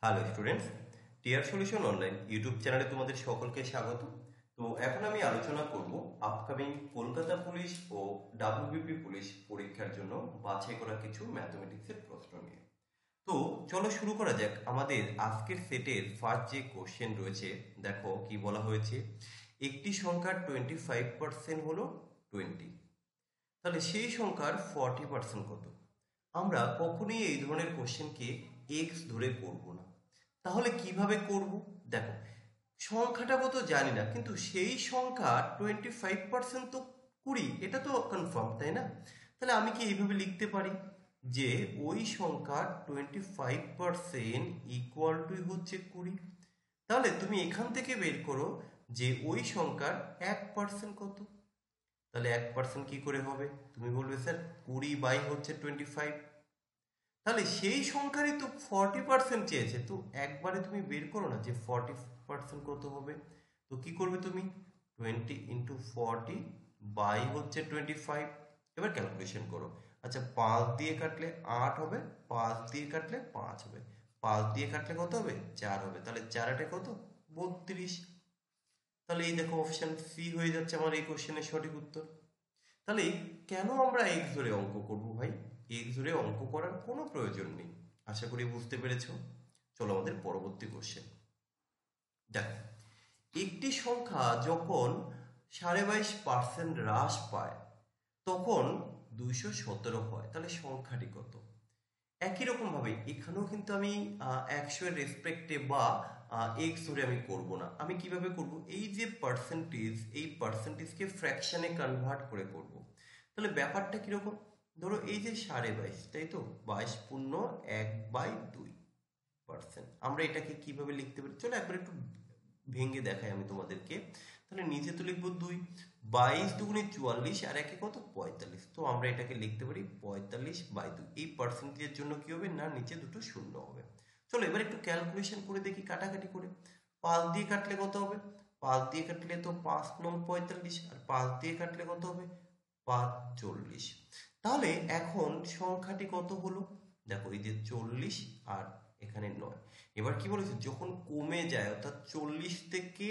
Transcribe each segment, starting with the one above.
Hello students, TR solution online YouTube চ্যানেলে তোমাদের সকলকে স্বাগত। তো এখন আমি আলোচনা করব আপকামিং কলকাতা পুলিশ ও ডাব্লিউবিপি পুলিশ পরীক্ষার জন্য বাছাই করা কিছু ম্যাথমেটিক্সের প্রশ্ন নিয়ে। তো চলো শুরু করা যাক। আমাদের আজকের সেটের ফার্স্ট যে কোশ্চেন রয়েছে, দেখো কি বলা হয়েছে। একটি সংখ্যার 25% হলো 20, তাহলে সেই সংখ্যার 40% কত? আমরা কখনোই এই ধরনের কোশ্চেনকে এক্স ধরে করব না। তাহলে কিভাবে করব? দেখো, সংখ্যাটা কত জানি না, কিন্তু সেই সংখ্যা 25% তো 20, এটা তো কনফার্ম, তাই না? তাহলে আমি কি এইভাবে লিখতে পারি যে ওই সংখ্যা 25% ইকুয়াল টু হচ্ছে 20। তাহলে তুমি এখান থেকে বের করো যে ওই সংখ্যার 1% কত। তাহলে 1% কি করে হবে? তুমি বলবে স্যার 20/25। তাহলে সেই সংখ্যারই তো 40% চেয়েছে, তো একবারে তুমি বের করো না যে 40% কত হবে। তো কি করবে তুমি? 20 × 40/25। এবার ক্যালকুলেশন করো। আচ্ছা, 5 দিয়ে কাটলে 8 হবে, 5 দিয়ে কাটলে 5 হবে, 5 দিয়ে কাটলে কত হবে? 4 হবে। তাহলে 4 কত? 32। তাহলে এই দেখো অপশন সি হয়ে যাচ্ছে আমার এই কোশ্চেনের সঠিক উত্তর। তাহলে কেন আমরা এক্স ধরে অঙ্ক করব ভাই? এক্স ধরে অঙ্ক করার কোনো প্রয়োজন নেই। আশা করি বুঝতে পেরেছো। চলো আমাদের পরবর্তী কোশ্চেন দেখো। একটি সংখ্যা যখন 22.5% হ্রাস পায় তখন 217 হয়, তাহলে সংখ্যাটি কত? একই রকম ভাবে এখানেও কিন্তু আমি 100 এর রেসপেক্টে বা এক্স ধরে আমি করব না। আমি কিভাবে করব? এই যে পার্সেন্টেজ, এই পার্সেন্টেজকে ফ্র্যাকশনে কনভার্ট করে করব। তাহলে ব্যাপারটা কিরকম? ধরো এই যে 22.5, তাই তো, 22.1/2%। আমরা এটাকে কিভাবে লিখতে পারি? চলো একবার একটু ভেঙে দেখাই আমি তোমাদেরকে। তাহলে নিচে তো লিখবো 2, 22×2 = 44, আর একে কত? 45। তো আমরা এটাকে লিখতে পারি 45/2। এই পার্সেন্টেজের জন্য কি হবে না, নিচে দুটো শূন্য হবে। চলো এবার একটু ক্যালকুলেশন করে দেখি, কাটাকাটি করে। 5 দিয়ে কাটলে কত হবে? 5 দিয়ে কাটলে তো 5 9 45, আর 5 দিয়ে কাটলে কত হবে? 5 40। তাহলে এখন সংখ্যাটি কত হলো? দেখো এই যে 40 আর এখানে 9। এবার কি বলেছে? যখন কমে যায়, অর্থাৎ 40 থেকে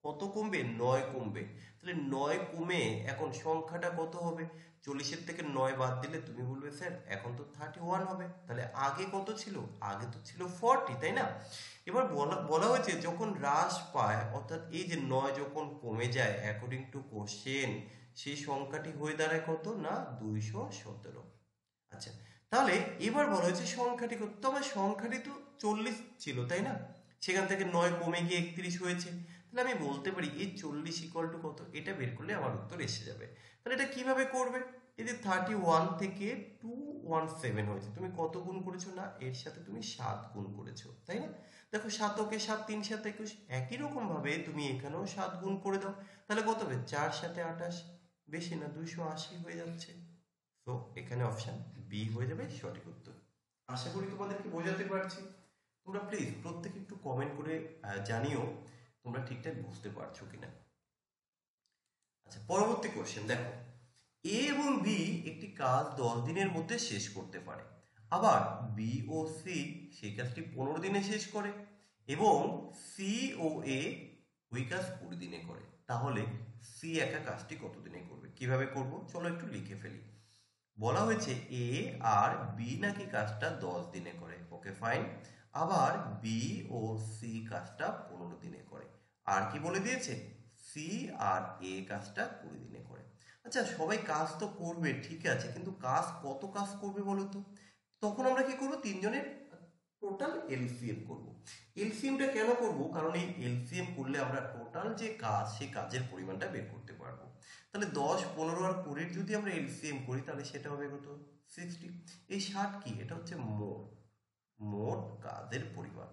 কত কমবে? 9 কমবে। তাহলে 9 কমে এখন সংখ্যাটা কত হবে? 40-এর থেকে 9 বাদ দিলে তুমি বলবে স্যার এখন তো 31 হবে। তাহলে আগে কত ছিল? আগে তো ছিল 40, তাই না? এবার বলা হয়েছে যখন হ্রাস পায়, অর্থাৎ এই যে 9 যখন কমে যায় অ্যাকর্ডিং টু কোশ্চেন, সেই সংখ্যাটি হয়ে দাঁড়ায় কত না 217। আচ্ছা, তাহলে এবার বলা হয়েছে সংখ্যাটি কত? তো আমার সংখ্যাটি তো 40 ছিল, তাই না? সেখান থেকে 9 কমে গিয়ে 31 হয়েছে। তাহলে আমি বলতে পারি এই 40 ইকুয়াল টু কত? এটা বের করলে আমার উত্তর এসে যাবে। তাহলে এটা কিভাবে করবে? এই যে 31 থেকে 217 হয়েছে, তুমি কত গুণ করেছো না এর সাথে? তুমি 7 গুণ করেছো, তাই না? দেখো 7 ওকে 7, 3 7 21। একই রকম ভাবে তুমি এখানেও 7 গুণ করে দাও। তাহলে কত হবে? 4 7 28, বেশি না 280 হয়ে যাচ্ছে। তো এখানে অপশন বি হয়ে যাবে সঠিক উত্তর। আশা করি তোমাদেরকে বোঝাতে পারছি। তোমরা প্লিজ প্রত্যেকে একটু কমেন্ট করে জানিও তোমরা ঠিকঠাক বুঝতে পারছো কিনা। আচ্ছা, পরবর্তী কোশ্চেন দেখো। এ এবং বি একটি কাজ 10 দিনের মধ্যে শেষ করতে পারে, আবার বি ও সি সেই কাজটি 15 দিনে শেষ করে, এবং সি ও এ ওই কাজ 20 দিনে করে। তাহলে সি একা কাজটি কত দিনে করবে? কিভাবে করব? চলো একটু লিখে ফেলি। বলা হয়েছে এ আর বি নাকি কাজটা 10 দিনে করে, ওকে ফাইন। আবার বি ও সি কাজটা 15 দিনে করে। আর কি বলে দিয়েছে? সি আর এ কাজটা 20 দিনে করে। আচ্ছা, সবাই কাজ তো করবে ঠিক আছে, কিন্তু কাজ কত কাজ করবে বলো তো? তখন আমরা কি করব? তিনজনের টোটাল এলসিএম করব। এলসিএমটা কেন করব? কারণ এই এলসিএম করলে আমরা টোটাল যে কাজ, সেই কাজের পরিমাণটা বের করতে পারবো। তাহলে 10 15 আর 20 যদি আমরা এলসিএম করি তাহলে সেটা হবে কত? 60। এই 60 কি? এটা হচ্ছে মোট মোট কাজের পরিমাণ,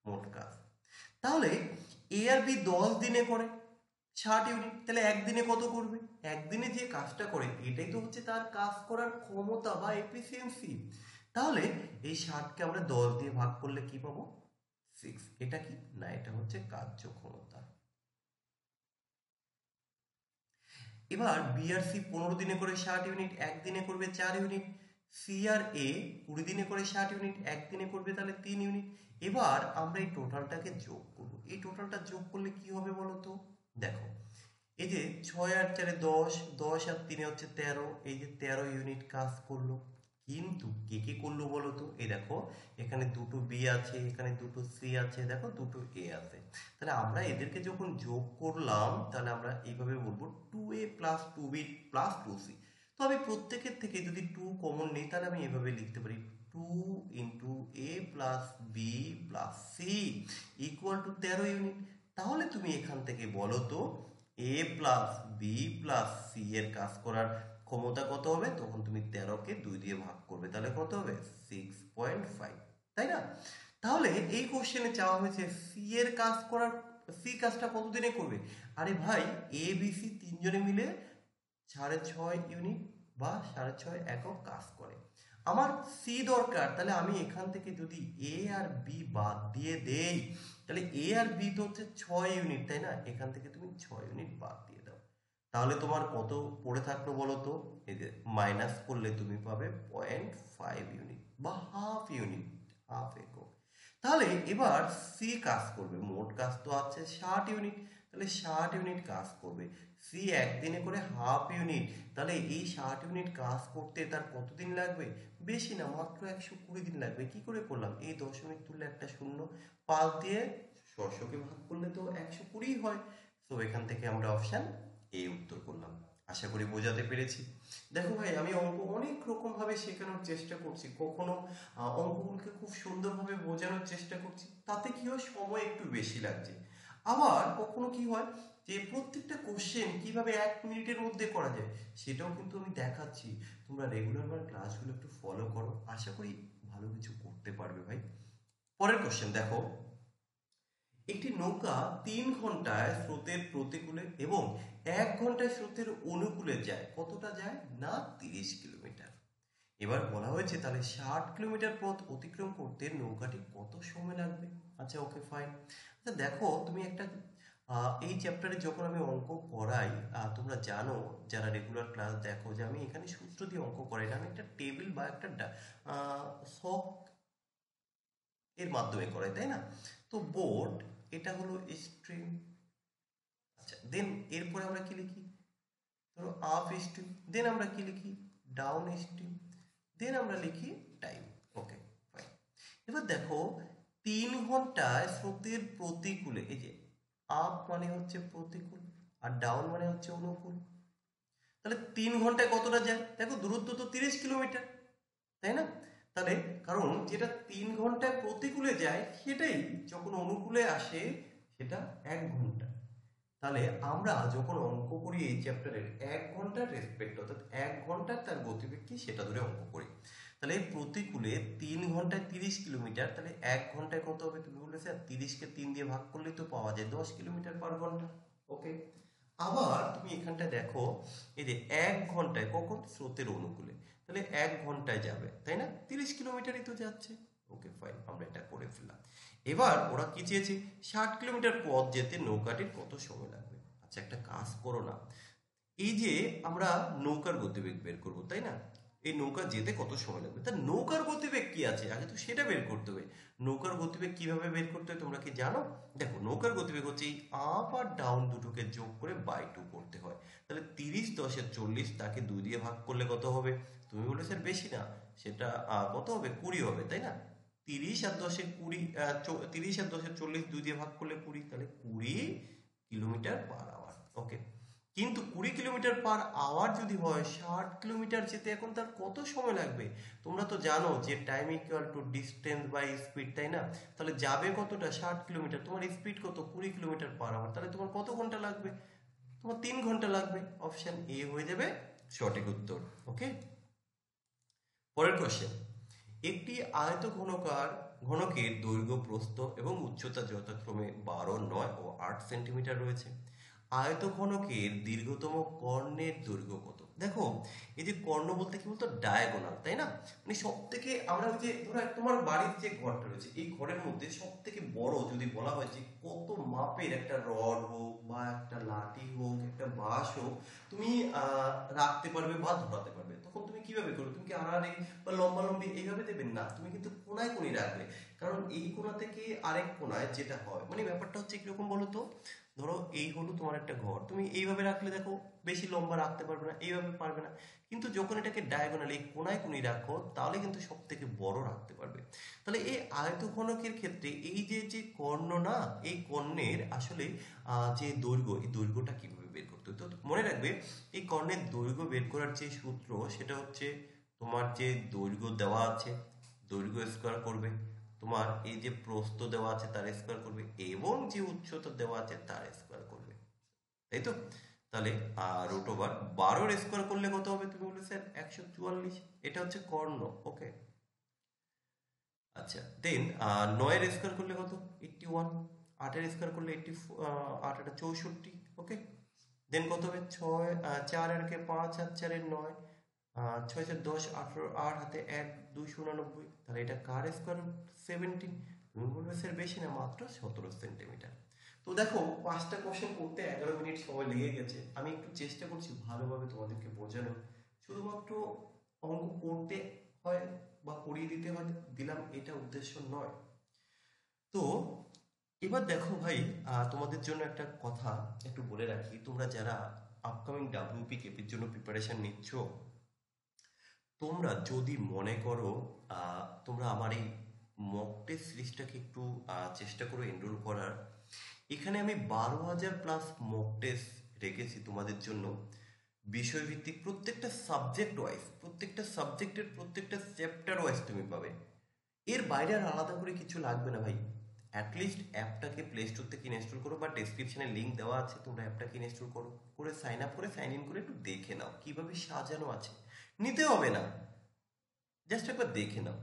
মোট কাজ। তাহলে এ আর বি 10 দিনে করে 60 ইউনিট, তাহলে একদিনে কত করবে? একদিনে যে কাজটা করে এটাই তো হচ্ছে তার কাজ করার ক্ষমতা বা এফিসিয়েন্সি। তাহলে এই 60কে আমরা 10 দিয়ে ভাগ করলে কি পাবো? 6। এটা কি না, এটা হচ্ছে কার্যক্ষমতা। এবার বিআরসি 15 দিনে করে 60 ইউনিট, একদিনে করবে 4 ইউনিট। সি আর এ 20 দিনে করে 60 ইউনিট, একদিনে করবে তাহলে 3 ইউনিট। এবার আমরা এই টোটালটাকে যোগ করব। এই টোটালটা যোগ করলে কি হবে বলো তো? দেখো, এই যে 6 আর 4 10, 10 আর 3 হচ্ছে 13, এই যে 13 ইউনিট কাজ করলো। কিন্তু কে কে করলো বলো তো? এই দেখো, এখানে দুটো বি আছে, এখানে দুটো সি আছে, দেখো দুটো এ আছে। তাহলে আমরা এদেরকে যখন যোগ করলাম, তাহলে আমরা এইভাবে বলবো 2a plus 2b plus 2c। তো আমি প্রত্যেকের থেকে যদি 2 কমন নিই, তাহলে আমি এভাবে লিখতে পারি 2 into A plus B plus C equal to 13 unit. তাহলে তুমি এখান থেকে বলো তো A plus B plus C এর কাজ করার ক্ষমতা কত হবে? তখন তুমি 13কে 2 দিয়ে ভাগ করবে, তাহলে কত হবে? 6.5, তাই না? তাহলে এই কোশ্চেনে চাওয়া হয়েছে সি এর কাজ করার, সি কাজটা কতদিনে করবে? আরে ভাই, এ বি সি তিনজনে মিলে 6.5 ইউনিট বা 6.5 একক কাজ করে। আমার সি দরকার, তাহলে আমি এখান থেকে যদি এ আর বি বাদ দিয়ে দেই, তাহলে এ আর বি তো হচ্ছে 6 ইউনিট, তাই না? এখান থেকে তুমি 6 ইউনিট বাদ দিয়ে দাও, তাহলে তোমার কত পড়ে থাকলো বলো তো? এই যে মাইনাস করলে তুমি পাবে 0.5 ইউনিট বা হাফ ইউনিট, হাফ একক। তাহলে এবার সি কাজ করবে, মোট কাজ তো আছে 60 ইউনিট, তাহলে 60 ইউনিট কাজ করবে। সি একদিনে করে হাফ ইউনিট, তাহলে এই 60 ইউনিট কাজ করতে তার কতদিন লাগবে? বেশি না, মাত্র 120 দিন লাগবে। কি করে করলাম? এই দশমিক তুললে একটা শূন্য, 5 দিয়ে 600কে ভাগ করলে তো 120 হয়। তো এখান থেকে আমরা অপশন এ উত্তর করলাম। আশা করি বোঝাতে পেরেছি। দেখো ভাই, আমি অঙ্ক অনেক রকম ভাবে শেখানোর চেষ্টা করছি, কখনো অঙ্কগুলোকে খুব সুন্দরভাবে বোঝানোর চেষ্টা করছি, তাতে কি হয়, সময় একটু বেশি লাগছে। আবার কখনো কি হয় যে প্রত্যেকটা কোশ্চেন কিভাবে 1 মিনিটের মধ্যে করা যায়, সেটাও কিন্তু আমি দেখাচ্ছি। তোমরা রেগুলার আমার ক্লাসগুলো একটু ফলো করো, আশা করি ভালো কিছু করতে পারবে ভাই। পরের কোশ্চেন দেখো, একটি নৌকা 3 ঘন্টায় স্রোতের প্রতিকূলে এবং 1 ঘন্টায় স্রোতের অনুকূলে যায়, কতটা যায় না? 30 কিলোমিটার। এবার বলা হয়েছে তাহলে 60 কিলোমিটার পথ অতিক্রম করতে নৌকাটি কত সময় লাগবে? আচ্ছা, ওকে, ফাইন। আচ্ছা দেখো, তুমি একটা এই চ্যাপ্টারে যখন আমি অঙ্ক করাই, তোমরা জানো যারা রেগুলার ক্লাস দেখো, যে আমি এখানে সূত্র দিয়ে অঙ্ক করাই না, আমি একটা টেবিল বা একটা শখ এর মাধ্যমে করাই, তাই না? তো বোর্ড, এটা হলো স্ট্রিম। আচ্ছা, দেন এরপরে আমরা কি লিখি? ধরো আপ স্ট্রিম, দেন আমরা কি লিখি? ডাউন স্ট্রিম, দেন আমরা লিখি টাইম। ওকে, ফাইন। এবার দেখো, 3 ঘন্টায় স্রোতের প্রতিকূলে, এই যে আপ মানে হচ্ছে প্রতিকূল আর ডাউন মানে হচ্ছে অনুকূল, তাহলে 3 ঘন্টায় কতটা যায়? দেখো দূরত্ব তো 30 কিলোমিটার, তাই না? তাহলে কারণ যেটা 3 ঘন্টায় প্রতিকূলে যায়, সেটাই যখন অনুকূলে আসে সেটা 1 ঘন্টা। তাহলে আমরা যখন অঙ্ক করি এই চ্যাপ্টারের 1 ঘন্টার রেসপেক্ট, অর্থাৎ 1 ঘন্টার তার গতিবেগ কি সেটা ধরে অঙ্ক করি। তাহলে প্রতিকূলে 3 ঘন্টায় 30 কিলোমিটার, তাহলে 1 ঘন্টায় কত হবে? তুমি বললে স্যার 30কে 3 দিয়ে ভাগ করলেই তো পাওয়া যায় 10 কিলোমিটার পার ঘন্টা। ওকে, আবার তুমি এখানটা দেখো, এই যে 1 ঘন্টায় কখন? স্রোতের অনুকূলে, তাহলে 1 ঘন্টায় যাবে, তাই না? 30 কিলোমিটারই তো যাচ্ছে। ওকে, ফাইন, আমরা এটা করে ফেললাম। এবার ওরা কি চেয়েছে? 60 কিলোমিটার পথ যেতে নৌকাটির কত সময় লাগবে। আচ্ছা, একটা কাজ করো না, এই যে আমরা নৌকার গতিবেগ বের করবো, তাই না? এই নৌকা যেতে কত সময় লাগবে, তা নৌকার গতিবেগ কি আছে আগে তো সেটা বের করতে হবে। নৌকার গতিবেগ কিভাবে বের করতে হয় তোমরা কি জানো? দেখো, নৌকার গতিবেগ হচ্ছে এই আপ আর ডাউন দুটোকে যোগ করে বাই 2 করতে হয়। তাহলে 30 10 40, তাকে 2 দিয়ে ভাগ করলে কত হবে? তুমি বলে স্যার বেশি না, সেটা কত হবে? 20 হবে, তাই না? 30 আর 10 20, 30 আর 10 40, 2 দিয়ে ভাগ করলে 20, তাহলে 20 কিলোমিটার পার আওয়ার। ওকে, কিন্তু 20 কিলোমিটার পার আওয়ার যদি হয়, 60 কিলোমিটার যেতে এখন তার কত সময় লাগবে? তোমরা তো জানো যে time equal to distance by speed, তাই না? তাহলে যাবে কতটা? 60 কিলোমিটার, তোমার স্পিড কত? 20 কিলোমিটার পার আওয়ার, তাহলে তোমার কত ঘন্টা লাগবে? তোমার 3 ঘন্টা লাগবে। অপশন এ হয়ে যাবে সঠিক উত্তর। ওকে, পরের কোশ্চেন, একটি ঘনকের দৈর্ঘ্য, প্রস্থ এবং উচ্চতা যথাক্রমে 12, 9 ও 8 সেন্টিমিটার রয়েছে। আয়তঘনকের দীর্ঘতম কর্ণের দৈর্ঘ্য কত? দেখো এই যে কর্ণ বলতে কি বলতো ডায়াগোনাল, তাই না? মানে সব থেকে আমরা ওই যে ধরো তোমার বাড়ির যে ঘরটা রয়েছে এই ঘরের মধ্যে সব থেকে বড় যদি বলা হয় যে কত মাপের একটা রড হোক বা একটা লাঠি হোক একটা বাঁশ হোক তুমি রাখতে পারবে বা ধরাতে পারবে, তখন তুমি কিভাবে করবে? তুমি কি আড়াআড়ি বা লম্বা লম্বি এইভাবে দেবে না, তুমি কিন্তু কোনায় কোনায় রাখবে। কারণ এই কোণা থেকে আরেক কোণায় যেটা হয়, মানে ব্যাপারটা হচ্ছে কিরকম বলো তো, ধরো এই হলো তোমার একটা ঘর, তুমি এইভাবে রাখলে দেখো বেশি লম্বা রাখতে পারবে না, এইভাবে পারবে না। কিন্তু যখন এটাকে ডায়াগোনাল এই কোনায় কোনায় রাখো তাহলে কিন্তু সব থেকে বড় রাখতে পারবে। তাহলে এই আয়তঘনকের ক্ষেত্রে এই যে যে কর্ণ না, এই কর্ণের আসলে যে দৈর্ঘ্য, এই দৈর্ঘ্যটা কিভাবে বের করতে হয়? তো মনে রাখবে এই কর্ণের দৈর্ঘ্য বের করার যে সূত্র সেটা হচ্ছে তোমার যে দৈর্ঘ্য দেওয়া আছে দৈর্ঘ্য স্কোয়ার করবে, তোমার এই যে প্রস্থ দেওয়া আছে তার স্কোয়ার করবে, এবং যে উচ্চতা দেওয়া আছে তার স্কোয়ার করবে, তাই তো? তাহলে রুট ওভার 12 স্কোয়ার করলে কত হবে? তুমি বললে স্যার 144, এটা হচ্ছে কর্ণ। ওকে, আচ্ছা দেন 9 স্কোয়ার করলে কত? 81। 8 স্কোয়ার করলে 8 8 64। ওকে, দেন কত হবে? 6 4 আর 5 আর 4 9, 6 4 10 18, 8 হাতে 1 2 99। তাহলে এটা কার স্কোয়ার? 17। তুমি বলবে স্যার বেশি না, মাত্র 17 সেন্টিমিটার। তো দেখো 5টা কোশ্চেন করতে 11 মিনিট সময় লেগে গেছে। আমি একটু চেষ্টা করছি ভালোভাবে তোমাদেরকে বোঝানো, শুধুমাত্র অঙ্ক করতে হয় বা করিয়ে দিতে হয় দিলাম এটা উদ্দেশ্য নয়। তো এবার দেখো ভাই, তোমাদের জন্য একটা কথা একটু বলে রাখি, তোমরা যারা আপকামিং ডাব্লিউপি কেপির জন্য প্রিপারেশন নিচ্ছ, তোমরা যদি মনে করো তোমরা আমার এই মক টেস্ট সিরিজটাকে একটু চেষ্টা করো এনরোল করার। এখানে আমি 12,000 প্লাস মক টেস্ট রেখেছি তোমাদের জন্য, বিষয়ভিত্তিক প্রত্যেকটা সাবজেক্ট ওয়াইজ, প্রত্যেকটা সাবজেক্টের প্রত্যেকটা চ্যাপ্টার ওয়াইজ তুমি পাবে। এর বাইরে আর আলাদা করে কিছু লাগবে না ভাই। অ্যাটলিস্ট অ্যাপটাকে প্লে স্টোর থেকে ইনস্টল করো বা ডেসক্রিপশনে লিঙ্ক দেওয়া আছে, তোমরা অ্যাপটাকে ইনস্টল করো, করে সাইন আপ করে সাইন ইন করে একটু দেখে নাও কিভাবে সাজানো আছে। নিতে হবে না, জাস্ট একবার দেখে নাও।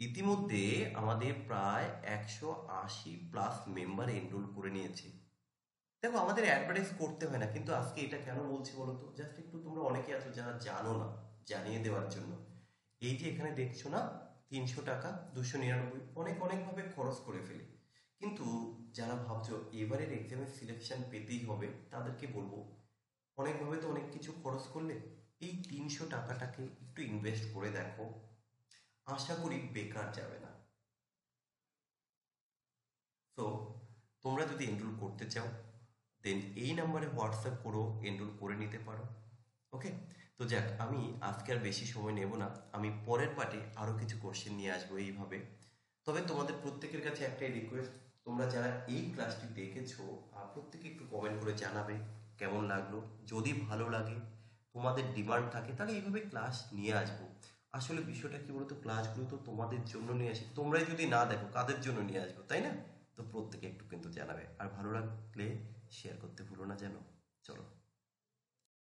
ইতিমধ্যে আমাদের প্রায় 180 প্লাস মেম্বার এনরোল করে নিয়েছে। দেখো আমাদের অ্যাডভার্টাইজ করতে হয় না, কিন্তু আজকে এটা কেন বলছি বলো তো, জাস্ট একটু তোমরা অনেকে আছো যারা জানো না, জানিয়ে দেওয়ার জন্য। এই যে এখানে দেখছো না 300 টাকা 299, অনেক অনেকভাবে খরচ করে ফেলি, কিন্তু যারা ভাবছো এবারের এক্সামের সিলেকশন পেতেই হবে তাদেরকে বলবো অনেকভাবে তো অনেক কিছু খরচ করলে এই 300 টাকাটাকে একটু ইনভেস্ট করে দেখো, আশা করি বেকার যাবে না। সো তোমরা যদি এনরোল করতে চাও দেন এই নাম্বারে হোয়াটসঅ্যাপ করো, এনরোল করে নিতে পারো। ওকে, তো যাক আমি আজকে আর বেশি সময় নেব না, আমি পরের পার্টে আরও কিছু কোশ্চেন নিয়ে আসবো এইভাবে। তবে তোমাদের প্রত্যেকের কাছে একটাই রিকোয়েস্ট, তোমরা যারা এই ক্লাসটি দেখেছো প্রত্যেকে একটু কমেন্ট করে জানাবে কেমন লাগলো। যদি ভালো লাগে, তোমাদের ডিমান্ড থাকে, তাহলে এইভাবে ক্লাস নিয়ে আসবো। আসলে বিষয়টা কি বলতো, ক্লাসগুলো তো তোমাদের জন্য নিয়ে আসি, তোমরাই যদি না দেখো কাদের জন্য নিয়ে আসবো, তাই না? তো প্রত্যেকে একটু কিন্তু জানাবে, আর ভালো লাগলে শেয়ার করতে ভুলো না যেন। চলো।